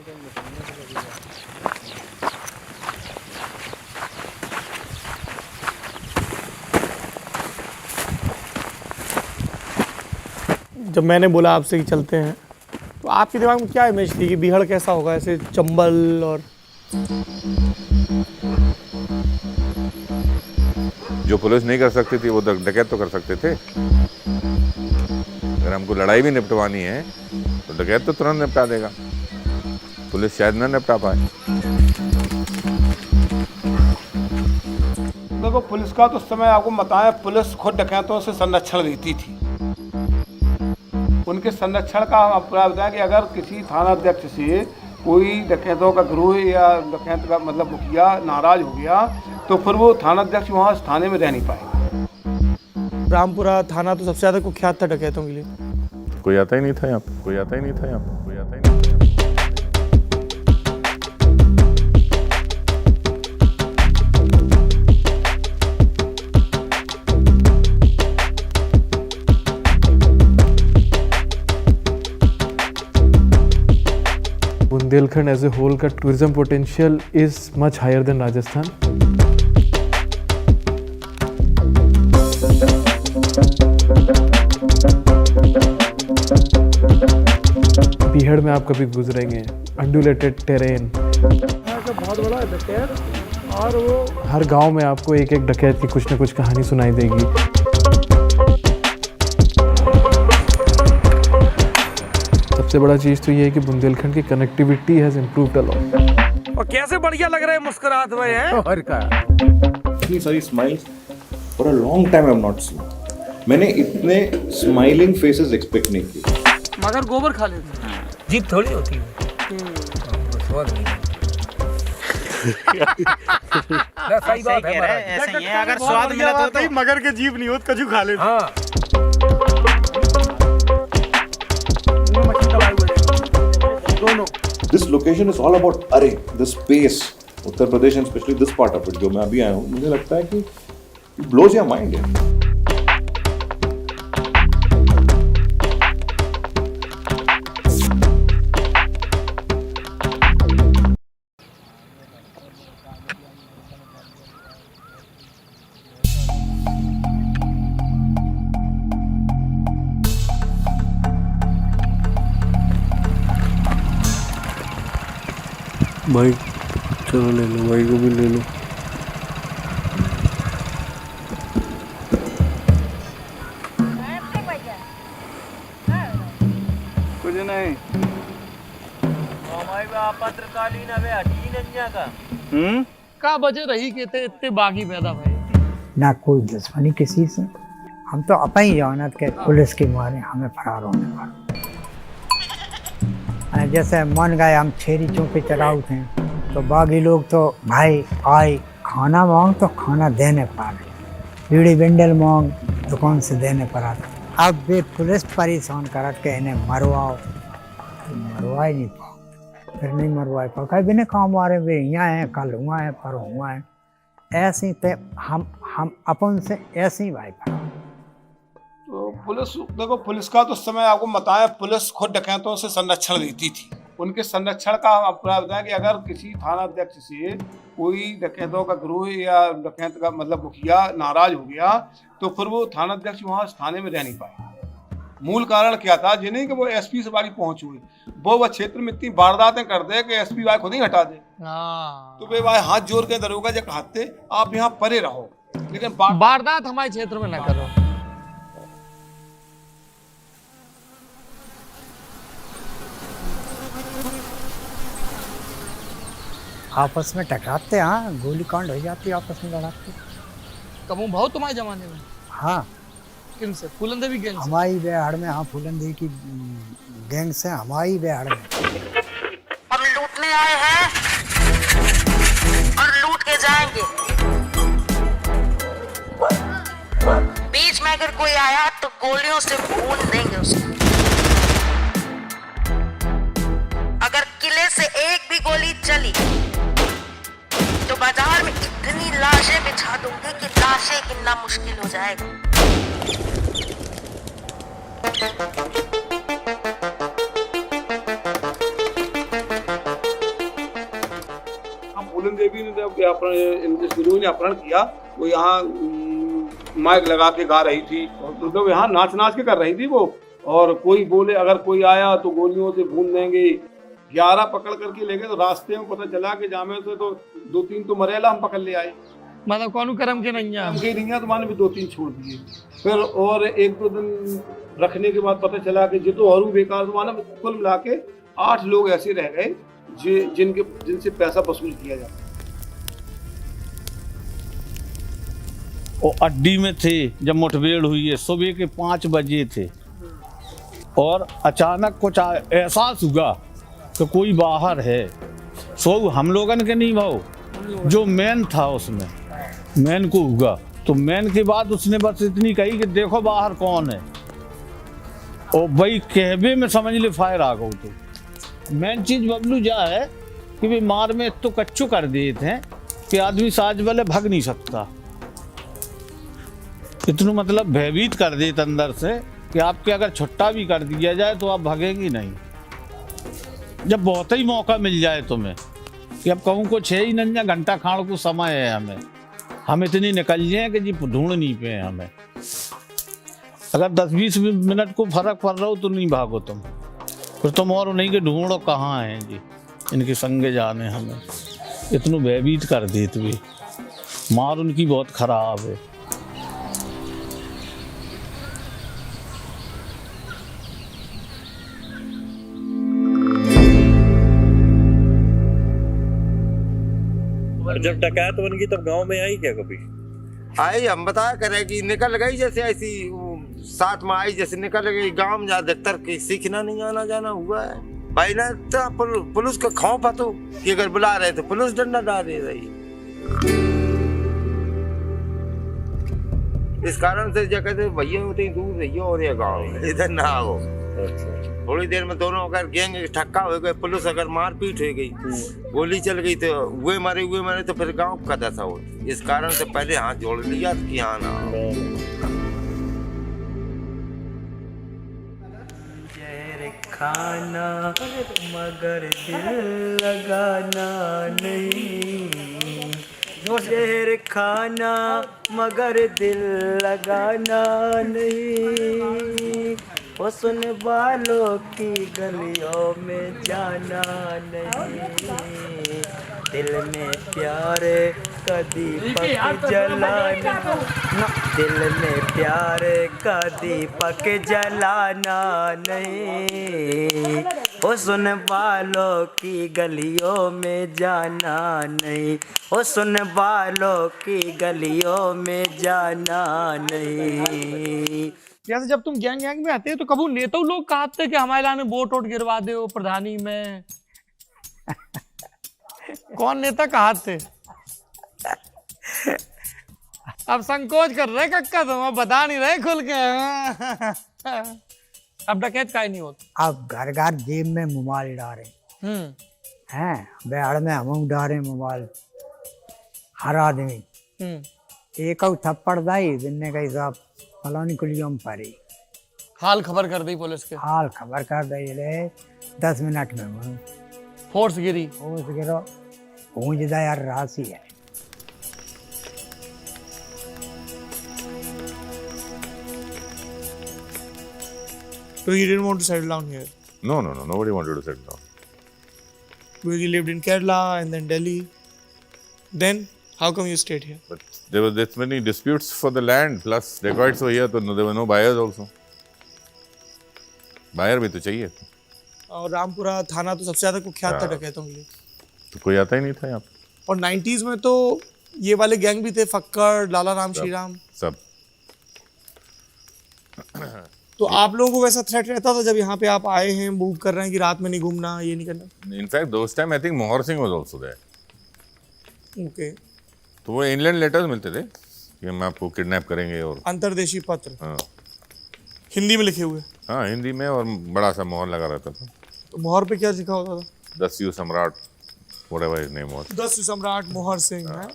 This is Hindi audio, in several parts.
जब मैंने बोला आपसे कि चलते हैं तो आपके दिमाग में क्या इमेज थी कि बीहड़ कैसा होगा, ऐसे चंबल? और जो पुलिस नहीं कर सकती थी वो डकैत तो कर सकते थे। अगर हमको लड़ाई भी निपटवानी है तो डकैत तो तुरंत निपटा देगा, पुलिस शायद ना निपटा पाए। देखो, पुलिस का तो समय आपको बताएं, पुलिस खुद डकैतों से संरक्षण देती थी। उनके संरक्षण का हम आपको बताएं कि अगर किसी थानाध्यक्ष से कोई डकैतों का गिरोह या डकैत का मतलब मुखिया नाराज हो गया तो फिर वो थानाध्यक्ष वहाँ थाने में रह नहीं पाएगा। रामपुरा थाना तो सबसे ज़्यादा कुख्यात था डकैतों के लिए। कोई आता ही नहीं था यहाँ पे, कोई आता ही नहीं था यहाँ पे, कोई आता ही नहीं था। बुंदेलखंड एज ए होल का tourism potential is much higher than Rajasthan. बीहड़ में आप कभी गुजरेंगे, अंडुलेटेड टेरेन, बहुत बड़ा डकैत, और वो हर गांव में आपको एक एक डकैत की कुछ न कुछ कहानी सुनाई देगी। सबसे बड़ा चीज़ तो ये है कि बुंदेलखंड की connectivity has improved a lot. और कैसे बढ़िया लग रहे हैं मुस्कुराते हुए हैं। और का इतनी सारी smiles for a long time I have not seen. मैंने इतने स्माइलिंग फेसेस एक्सपेक्ट नहीं किए। मगर गोबर खा लेते हैं, जीत थोड़ी होती है। स्वाद नहीं सही बात है, ऐसा ही है। अगर स्वाद मिला तो मगर के जीभ नहीं हो तो कजू खा लेते। हाँ, दोनों। This location is all about अरे the space, Uttar Pradesh and especially this part of it जो मैं अभी आया हूँ, मुझे लगता है कि it blows your mind है। भाई चलो ले लो, भाई को भी ले लो। कुछ नहीं। पत्रकालीन अबे हटी नंजा का का बजे रही के थे इतने बागी पैदा भाई। ना कोई दुश्मनी किसी से, हम तो अपनी जवानत के पुलिस के मारे हमें फरार होने पर। जैसे मन गए हम छेरी चौके चढ़ाऊ थे तो बागी लोग तो भाई आए खाना मांग तो खाना देने पर आए, बीड़ी बिंडल मांग दुकान से देने पर आता। अब वे पुलिस परेशान कर के इन्हें मरवाओ, तो मरवा ही नहीं पाओ, फिर नहीं मरवाए पाओ, कहीं भी नहीं काम आ रहे, वे यहाँ हैं, कल हुआ है, पर हुआ है, ऐसे ही हम अपन से ऐसे ही भाई पर। तो पुलिस, देखो, पुलिस का तो समय आपको बताएं, पुलिस खुद डकैतों से संरक्षण देती थी। उनके संरक्षण का हम आपको बताएं कि अगर किसी थानाध्यक्ष से कोई डकैतों का गिरोह या डकैत का मतलब मुखिया नाराज हो गया तो फिर वो थानाध्यक्ष वहाँ थाने में रह नहीं पाए। मूल कारण क्या था, ये नहीं कि वो एसपी से बारी पहुंच हुई, वो क्षेत्र में इतनी वारदातें कर दे कि एसपी भाई खुद ही हटा दे। तो वे भाई हाथ जोड़ के दरोगा जो कहते आप यहाँ परे रहो, लेकिन वारदात हमारे क्षेत्र में न करो। आपस में टकराते, हाँ, गोली कांड हो जाती है आपस में लड़ाते। कबू बहुत तुम्हारे जमाने में? हाँ। किन से? फूलन देवी गैंग से? हमारी बेहड़ में, हाँ, फूलन देवी की गैंग से हमारी बेहड़ में। हम लूटने आए हैं और लूट के जाएंगे। बीच में अगर कोई आया तो गोलियों से भून देंगे उसको। अगर किले से एक भी गोली चली तो बाजार में इतनी लाशें बिछा दूंगी कि लाशें गिनना मुश्किल हो जाएगा। फूलन देवी ने जब जिस गुरु ने अपहरण किया वो यहाँ माइक लगा के गा रही थी और तो यहाँ नाच के कर रही थी वो। और कोई बोले अगर कोई आया तो गोलियों से भून देंगे। 11 पकड़ करके ले गए तो रास्ते में पता चला कि जामे से तो 2-3 तो मरेला हम पकड़ ले आए। मतलब कौन करम के नहीं है तो माने भी 2-3 छोड़ दिए। फिर और 1-2 दिन रखने के बाद पता चला कि जितो और बेकार तो माने कुल मिला के 8 लोग ऐसे रह गए जिनसे पैसा वसूल किया जाता। वो अड्डी में थे जब मुठभेड़ हुई है, सुबह के 5 बजे थे और अचानक कुछ एहसास हुआ कि कोई बाहर है। सो हम लोगन के नहीं भाव, जो मैन था उसमें मैन को हुआ तो मैन के बाद उसने बस इतनी कही कि देखो बाहर कौन है, और भाई कहवे में समझ ले फायर आ गई। तो मेन चीज बबलू जा है कि भाई मार में तो कच्चू कर देते हैं कि आदमी साज वाले भाग नहीं सकता, इतना मतलब भयभीत कर देते अंदर से कि आपके अगर छुट्टा भी कर दिया जाए तो आप भागेंगी नहीं। जब बहुत ही मौका मिल जाए तुम्हें कि अब कहूँ कुछ है ही नहीं, घंटा खाड़ को समय है, हम इतनी निकल जाए कि जी ढूंढ नहीं पे हमें। अगर 10-20 मिनट को फर्क पड़ रहा हो तो नहीं भागो तुम, फिर तुम और नहीं के ढूंढो कहाँ हैं जी, इनके संगे जाने हमें। इतनों भयभीत कर देते हुए मार उनकी बहुत खराब है। जब डकैत बन गई तब गांव में आई क्या कभी? आई, हम बताया करें कि निकल गई जैसे ऐसी साथ में आई जैसे निकल गई। गांव में ज्यादातर की सीखना नहीं आना जाना हुआ है भाई ना, तो पुलिस का खौफ तो कि अगर बुला रहे तो पुलिस डंडा डाल रही। इस कारण से जगह से भैया होते दूर रहिए और ये गाँव इधर ना आओ। थोड़ी देर में दोनों अगर गैंग ठक्का हो गए, पुलिस अगर मारपीट हो गई, गोली चल गई तो हुए मारे तो फिर गांव का दशा होती। इस कारण से पहले हाथ जोड़ लिया कि हाँ ना जहर खाना मगर दिल लगाना नहीं, जहर खाना मगर दिल लगाना नहीं, हुस्न वालों की गलियों में जाना नहीं, दिल में प्यार का दीपक जलाना, दिल में प्यार का दीपक जलाना नहीं, हुस्न वालों की गलियों में जाना नहीं, हुस्न वालों की गलियों में जाना नहीं। जैसे जब तुम गैंग में आते तो कभी नेता लोग कहते कि हमारे लाने वोट गिरवा दो प्रधानी में कौन नेता कहते? अब संकोच कर रहे कक्का, तुम अब बता नहीं रहे खुल के। अब डकैत का ही नहीं होता। अब घर घर जेब में मोबाइल डाले हैं, बेहड़ में हम डाले मोबाइल हर आदमी। एक थप्पड़ दाई दिन का हिसाब फलानी कुलियों पर ही हाल खबर कर दी पुलिस के, हाल खबर कर दी रे 10 मिनट में फोर्स गिरो गूंजदा यार राशि है। So he didn't want to settle down here? No, nobody wanted to settle down. Because you lived in Kerala and then Delhi. Then how come you stayed here? But there were this many disputes for the land, plus dacoits were here, so there were no buyers also. Buyer भी तो चाहिए। और रामपुरा थाना तो सबसे ज्यादा कुख्यात था डकैतों के लिए, तो कोई आता ही नहीं था यहाँ पे। और 90s में तो ये वाले गैंग भी थे, फक्कड़, लाला राम श्रीराम सब। तो आप लोगों को वैसा थ्रेट रहता था जब यहाँ पे आप आए हैं, मूव कर रहे हैं कि रात में नहीं घूमना, ये नहीं करना? In fact, those time I think Mohar Singh was also there. Okay. तो वो इंग्लैंड लेटर्स मिलते थे कि हम आपको किडनैप करेंगे, और अंतर्देशीय पत्र। हाँ। हिंदी में लिखे हुए? हाँ, हिंदी में, और बड़ा सा मोहर लगा रहता था। तो मोहर पे क्या लिखा होता था? दस्यु सम्राट, whatever his name was. दस्यु सम्राट मोहर सिंह। है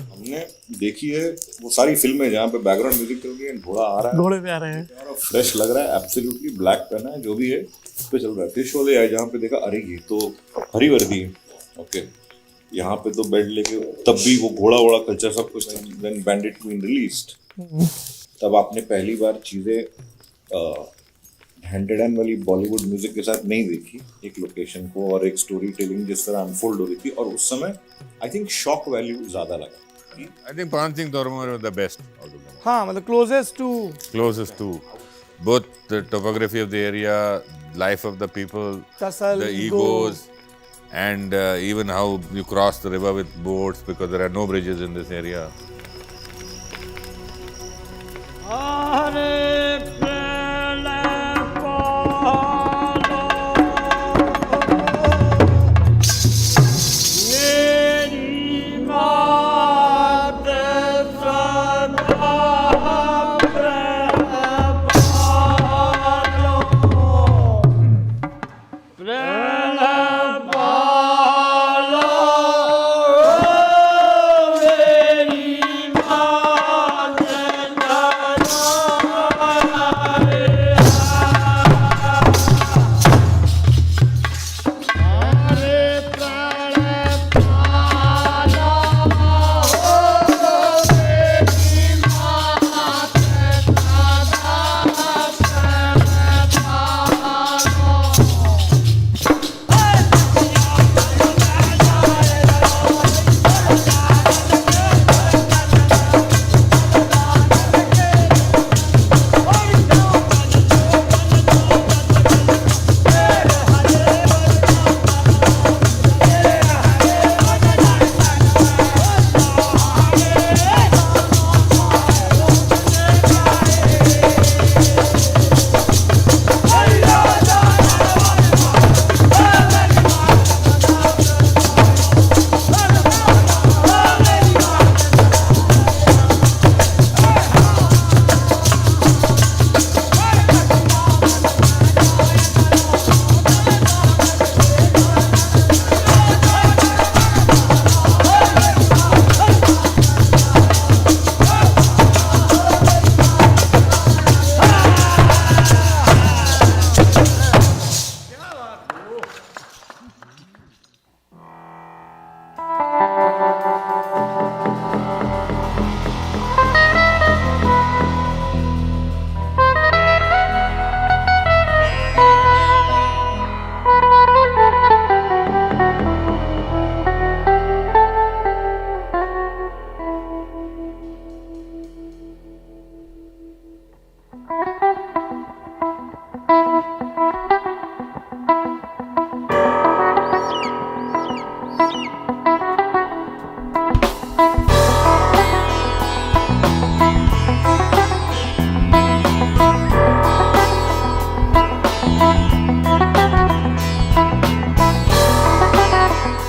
हमने देखी है वो सारी फिल्में जहाँ पे बैकग्राउंड म्यूजिक चल रही है, घोड़ा आ रहा है, घोड़े पे आ रहे हैं, फ्रेश लग रहा है, एब्सोल्युटली ब्लैक पेन है जो भी है, पे चल रहा है, फिर शोले आए जहाँ पे देखा अरे ये तो हरिवर्दी है, ओके यहाँ पे तो बेड लेके, तब भी वो घोड़ा वोड़ा कल्चर सब कुछ, देन बैंडिट क्वीन रिलीज्ड, तब आपने पहली बार चीजें हैंडेड एंड वाली बॉलीवुड म्यूजिक के साथ नहीं देखी, एक लोकेशन को और एक स्टोरी टेलिंग जिस तरह अनफोल्ड हो रही थी, और उस समय आई थिंक शॉक वैल्यू ज्यादा लगा। I think Pawan Singh Tormar was the best out of them. हाँ मतलब Closest to both the topography of the area, life of the people, Tasal, the egos, and even how you cross the river with boats because there are no bridges in this area.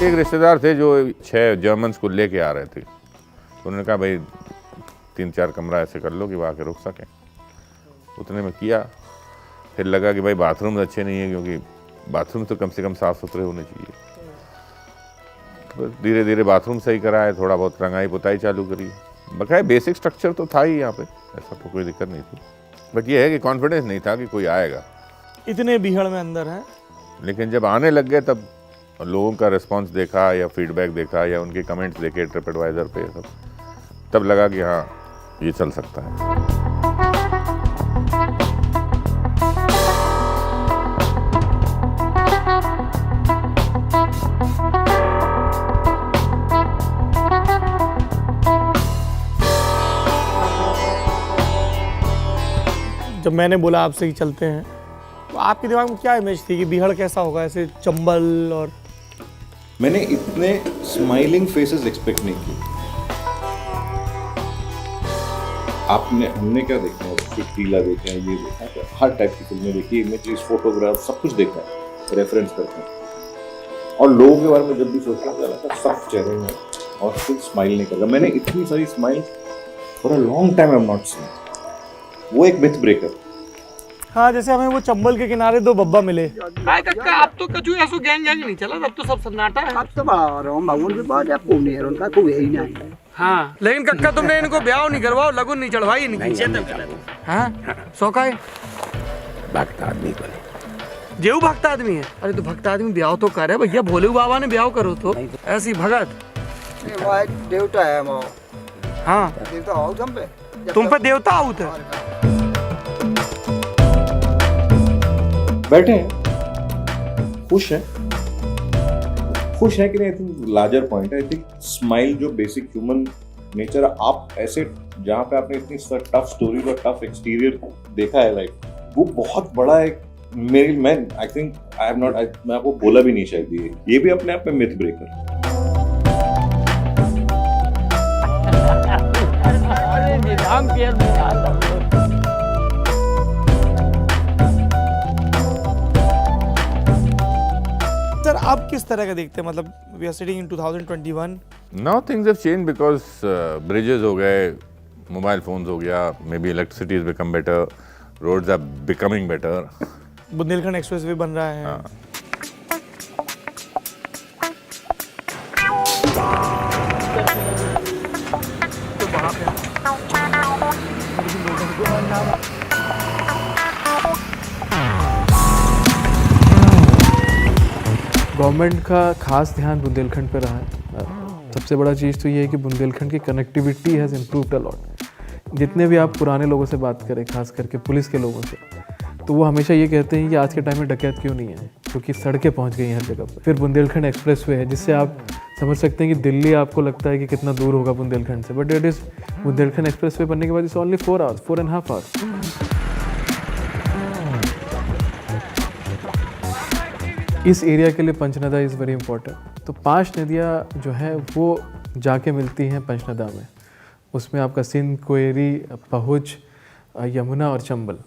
एक रिश्तेदार थे जो 6 जर्मन्स को लेके आ रहे थे, तो उन्होंने कहा भाई 3-4 कमरा ऐसे कर लो कि वहाँ के रुक सकें। उतने में किया, फिर लगा कि भाई बाथरूम अच्छे नहीं है, क्योंकि बाथरूम तो कम से कम साफ़ सुथरे होने चाहिए। तो धीरे धीरे बाथरूम सही कराए, थोड़ा बहुत रंगाई पुताई चालू करी, बकाया बेसिक स्ट्रक्चर तो था ही यहाँ पे, ऐसा तो कोई दिक्कत नहीं थी। बट ये है कि कॉन्फिडेंस नहीं था कि कोई आएगा, इतने भीड़ में अंदर है। लेकिन जब आने लग गए तब लोगों का रिस्पांस देखा या फीडबैक देखा या उनके कमेंट्स देखे ट्रिप एडवाइजर पे सब, तब लगा कि हाँ ये चल सकता है। जब मैंने बोला आपसे कि चलते हैं, तो आपके दिमाग में क्या इमेज थी कि बीहड़ कैसा होगा, ऐसे चंबल? और मैंने इतने स्माइलिंग फेसेस एक्सपेक्ट नहीं किए। हमने क्या देखा है, टीला देखा है, ये देखा है, हर टाइप की फिल्में देखी, इमेजेस, फोटोग्राफ, सब कुछ देखा है, रेफरेंस करते हैं। और लोगों के बारे में जब भी सोचता हूँ सब चेहरे में और फिर स्माइल नहीं करता। मैंने इतनी सारी smile for a long time I am not seen. वो एक मिथ ब्रेकर। हाँ, जैसे हमें वो चंबल के किनारे 2 बब्बा मिले। अब तो कछु ऐसो गैंग नहीं चला, अब तो सब सन्नाटा है। अब तो भगवान के बाद या कोई नहीं है, उनका कोई है ही नहीं। हाँ, लेकिन कक्का तुमने इनको ब्याह नहीं करवाओ, लगन नहीं चढ़वाई इनकी। हाँ, शौका है। वक्त आदमी को जेऊ भक्त आदमी है। अरे तो भक्त आदमी ब्याह तो करे भैया, भोले बाबा ने ब्याह करो तो ऐसी भगत। देवता है वो। हाँ देवता आओ पे, तुम पे देवता आउत है। बैठे हैं, खुश हैं कि नहीं? आई थिंक लार्जर पॉइंट है, आई थिंक स्माइल जो बेसिक ह्यूमन नेचर, आप ऐसे जहाँ पे आपने इतनी टफ स्टोरी और टफ एक्सटीरियर देखा है लाइक, वो बहुत बड़ा एक मेरे man, I think I have not, मैं आपको बोला भी नहीं शायद, ये भी अपने आप में मिथ ब्रेकर। सर आप किस तरह का देखते हैं, मतलब we are sitting in 2021, now things have change because bridges हो गए, मोबाइल फोन्स हो गया, maybe electricity is become better, roads are becoming better, Bundelkhand expressway बन रहा है। हाँ। गवर्नमेंट का खास ध्यान बुंदेलखंड पे रहा है। सबसे बड़ा चीज़ तो ये है कि बुंदेलखंड की connectivity has improved a lot. जितने भी आप पुराने लोगों से बात करें, खास करके पुलिस के लोगों से, तो वो हमेशा ये कहते हैं कि आज के टाइम में डकैत क्यों नहीं है, क्योंकि सड़कें पहुंच गई हैं हर जगह पर। फिर बुंदेलखंड एक्सप्रेसवे है, जिससे आप समझ सकते हैं कि दिल्ली आपको लगता है कि कितना दूर होगा बुंदेलखंड से, but it is Bundelkhand expressway बनने के बाद इट्स ओनली 4 hours, 4.5 hours। इस एरिया के लिए पंचनदा इज़ वेरी इंपॉर्टेंट। तो 5 नदियाँ जो हैं वो जाके मिलती हैं पंचनदा में। उसमें आपका सिंध, कोयरी, पहुज, यमुना और चंबल।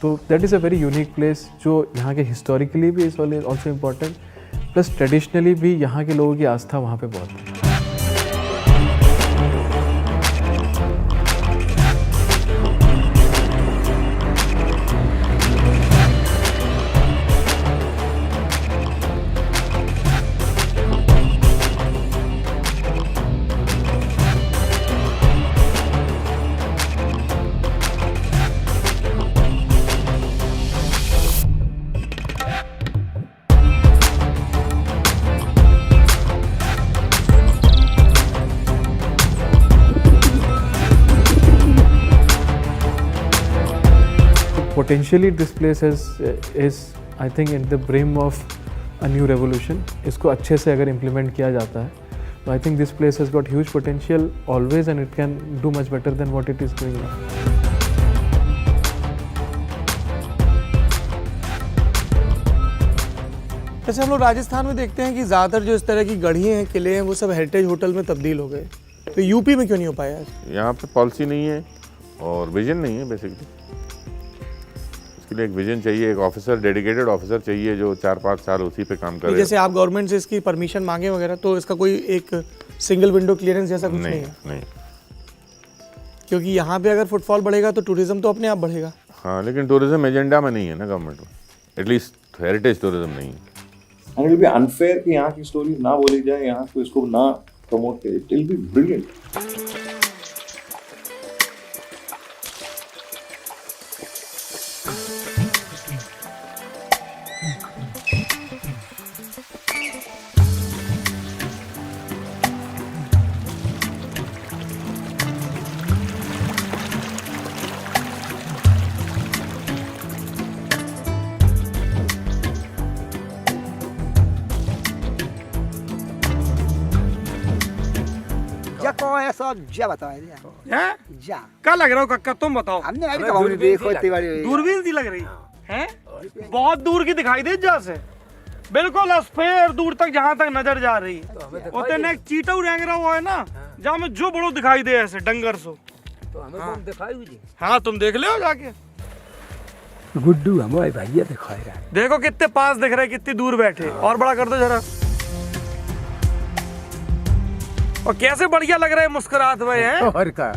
तो that is a very unique place, जो यहाँ के हिस्टोरिकली भी is also important, plus traditionally भी यहाँ के लोगों की आस्था वहाँ पे बहुत है। Potentially this place is I think in the brim of a new revolution. इसको अच्छे से अगर implement किया जाता है, तो I think this place has got huge potential always and it can do much better than what it is doing now. जैसे हम लोग राजस्थान में देखते हैं कि ज़्यादातर जो इस तरह की गढ़ियाँ हैं, किले हैं, वो सब हेरिटेज होटल में तब्दील हो गए। तो यूपी में क्यों नहीं हो पाया? यहाँ पे पॉलिसी नहीं है और विजन नहीं है बेसिकली। इसके लिए एक विजन चाहिए, एक ऑफिसर, डेडिकेटेड ऑफिसर चाहिए जो 4-5 साल उसी पे काम करे। जैसे आप गवर्नमेंट से इसकी परमिशन मांगे वगैरह, तो इसका कोई एक सिंगल विंडो क्लियरेंस जैसा कुछ नहीं है? नहीं, क्योंकि यहाँ पे अगर फुटफॉल बढ़ेगा तो टूरिज्म तो अपने आप बढ़ेगा। हाँ, लेकिन टूरिज्म एजेंडा में नहीं है ना गवर्नमेंट में, एटलीस्ट हेरिटेज टूरिज्म नहीं है। And it will be unfair कि यहाँ की स्टोरी ना बोली जाए, यहाँ को इसको ना प्रमोट करे। It will be brilliant. कौन ऐसा जा बताओ हैं? जा क्या लग रहा हो कक्का, तुम बताओ। हमने अभी कभी नहीं देखो इतनी बारी। दूरबीन सी लग रही है, बहुत दूर की दिखाई दे जहाँ से, बिल्कुल अस्फेर दूर तक जहाँ तक नजर जा रही है। उतने एक चीटू रेंग रहा हुआ है ना, जहाँ में जो बड़ो दिखाई दे ऐसे डंगर सो। तो हमें तुम दिखाई हुई। हाँ तुम देख ले जाके। गुड्डू हमारे भैया दिखाई रहा है। देखो कितने पास दिख रहे, कितनी दूर बैठे। और बड़ा कर दो जरा। और कैसे बढ़िया लग रहा है मुस्कुराते हुए हैं। और का